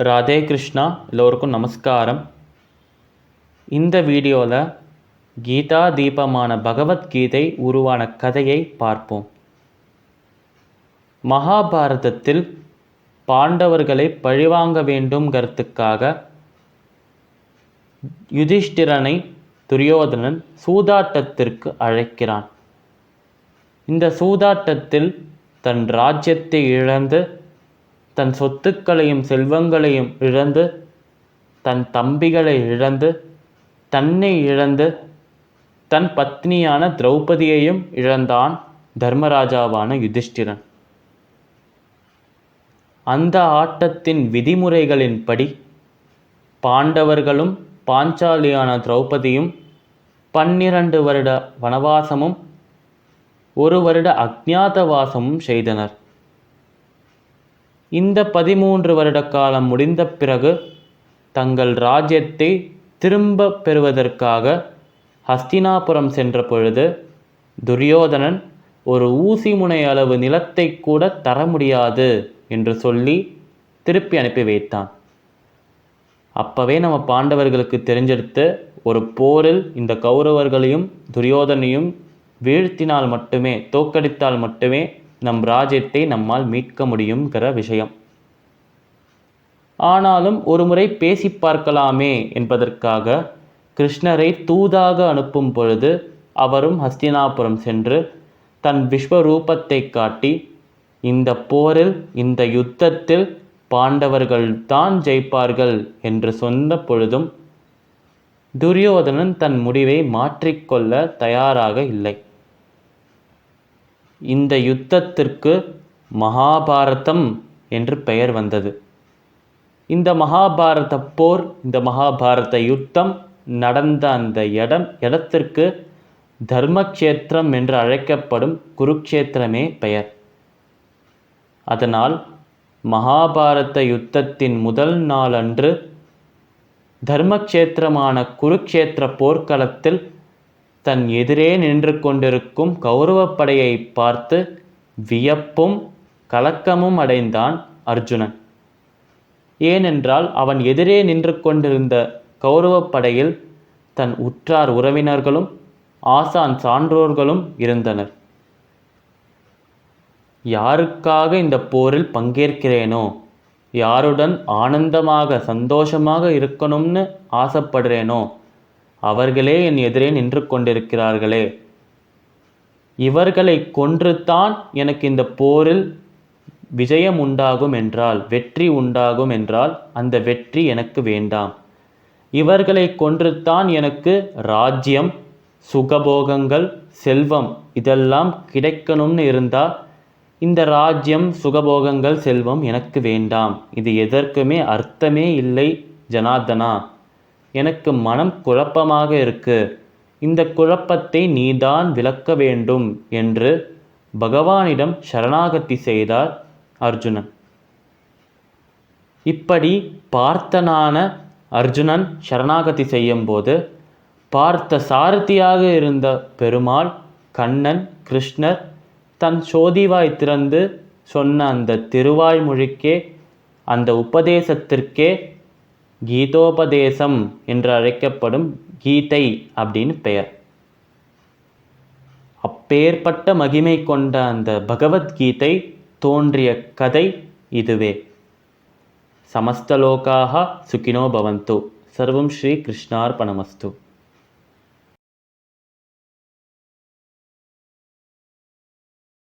ராதே கிருஷ்ணா. எல்லோருக்கும் நமஸ்காரம். இந்த வீடியோவில் கீதா தீபமான பகவத்கீதை உருவான கதையை பார்ப்போம். மகாபாரதத்தில் பாண்டவர்களை பழிவாங்க வேண்டும்ங்கிறதுக்காக யுதிஷ்டிரனை துரியோதனன் சூதாட்டத்திற்கு அழைக்கிறான். இந்த சூதாட்டத்தில் தன் ராஜ்யத்தை இழந்து, தன் சொத்துக்களையும் செல்வங்களையும் இழந்து, தன் தம்பிகளை இழந்து, தன்னை இழந்து, தன் பத்னியான திரௌபதியையும் இழந்தான் தர்மராஜாவான யுதிஷ்டிரன். அந்த ஆட்டத்தின் விதிமுறைகளின்படி பாண்டவர்களும் பாஞ்சாலியான திரௌபதியும் 12 வருட வனவாசமும் 1 வருட அஜ்ஞாதவாசமும் செய்தனர். இந்த 13 வருட காலம் முடிந்த பிறகு தங்கள் ராஜ்யத்தை திரும்ப பெறுவதற்காக ஹஸ்தினாபுரம் சென்ற பொழுது துரியோதனன் ஒரு ஊசி முனை அளவு நிலத்தை கூட தர முடியாது என்று சொல்லி திருப்பி அனுப்பி வைத்தான். அப்போவே நம்ம பாண்டவர்களுக்கு தெரிஞ்செடுத்து, ஒரு போரில் இந்த கௌரவர்களையும் துரியோதனையும் வீழ்த்தினால் மட்டுமே, தோற்கடித்தால் மட்டுமே நம் ராஜ்யத்தை நம்மால் மீட்க முடியுங்கிற விஷயம். ஆனாலும் ஒரு முறை பேசி பார்க்கலாமே என்பதற்காக கிருஷ்ணரை தூதாக அனுப்பும் பொழுது அவரும் ஹஸ்தினாபுரம் சென்று தன் விஸ்வரூபத்தை காட்டி, இந்த போரில், இந்த யுத்தத்தில் பாண்டவர்கள் தான் ஜெயிப்பார்கள் என்று சொன்ன பொழுதும் துரியோதனன் தன் முடிவை மாற்றிக்கொள்ள தயாராக இல்லை. இந்த யுத்தத்திற்கு மகாபாரதம் என்று பெயர் வந்தது. இந்த மகாபாரத போர், இந்த மகாபாரத யுத்தம் நடந்த அந்த இடத்திற்கு தர்மக்ஷேத்திரம் என்று அழைக்கப்படும் குருக்ஷேத்திரமே பெயர். அதனால் மகாபாரத யுத்தத்தின் முதல் நாள் அன்று தர்மக்ஷேத்திரமான குருக்ஷேத்திர போர்க்களத்தில் தன் எதிரே நின்று கொண்டிருக்கும் கௌரவப்படையை பார்த்து வியப்பும் கலக்கமும் அடைந்தான் அர்ஜுனன். ஏனென்றால் அவன் எதிரே நின்று கொண்டிருந்த கௌரவப்படையில் தன் உற்றார் உறவினர்களும் ஆசான் சான்றோர்களும் இருந்தனர். யாருக்காக இந்த போரில் பங்கேற்கிறேனோ, யாருடன் ஆனந்தமாக சந்தோஷமாக இருக்கணும்னு ஆசைப்படுறேனோ அவர்களே என் எதிரே நின்று கொண்டிருக்கிறார்களே. இவர்களை கொன்றுத்தான் எனக்கு இந்த போரில் விஜயம் உண்டாகும் என்றால், வெற்றி உண்டாகும் என்றால் அந்த வெற்றி எனக்கு வேண்டாம். இவர்களை கொன்றுத்தான் எனக்கு ராஜ்யம், சுகபோகங்கள், செல்வம் இதெல்லாம் கிடைக்கணும்னு இருந்தால் இந்த ராஜ்யம், சுகபோகங்கள், செல்வம் எனக்கு வேண்டாம். இது எதற்குமே அர்த்தமே இல்லை ஜனார்தனா. எனக்கு மனம் குழப்பமாக இருக்கு. இந்த குழப்பத்தை நீதான் விளக்க வேண்டும் என்று பகவானிடம் சரணாகதி செய்தார் அர்ஜுனன். இப்படி பார்த்தனான அர்ஜுனன் சரணாகதி செய்யும்போது பார்த்த சாரதியாக இருந்த பெருமாள், கண்ணன், கிருஷ்ணர் தன் சோதிவாய் திறந்து சொன்ன அந்த திருவாய்மொழிக்கே, அந்த உபதேசத்திற்கே கீதோபதேசம் என்று அழைக்கப்படும் கீதை அப்படின்னு பெயர். அப்பேற்பட்ட மகிமை கொண்ட அந்த பகவத்கீதை தோன்றிய கதை இதுவே. சமஸ்தலோகாஹ சுகினோ பவந்து. சர்வம் ஸ்ரீ கிருஷ்ணார்பணமஸ்து.